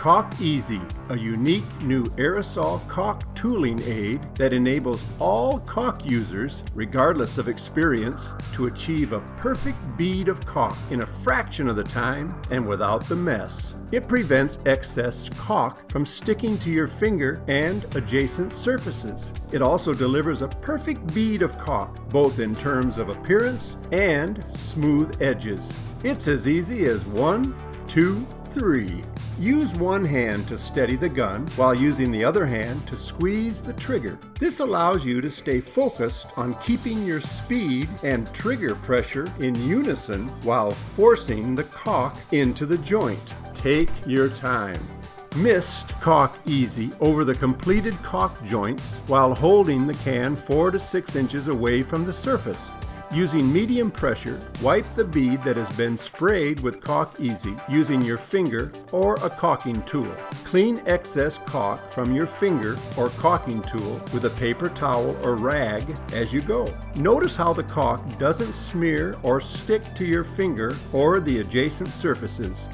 CAULK-EZ, a unique new aerosol caulk tooling aid that enables all caulk users, regardless of experience, to achieve a perfect bead of caulk in a fraction of the time and without the mess. It prevents excess caulk from sticking to your finger and adjacent surfaces. It also delivers a perfect bead of caulk, both in terms of appearance and smooth edges. It's as easy as 1, 2, 3. Use one hand to steady the gun while using the other hand to squeeze the trigger. This allows you to stay focused on keeping your speed and trigger pressure in unison while forcing the caulk into the joint. Take your time. Mist CAULK-EZ over the completed caulk joints while holding the can 4 to 6 inches away from the surface. Using medium pressure, wipe the bead that has been sprayed with CAULK-EZ using your finger or a caulking tool. Clean excess caulk from your finger or caulking tool with a paper towel or rag as you go. Notice how the caulk doesn't smear or stick to your finger or the adjacent surfaces.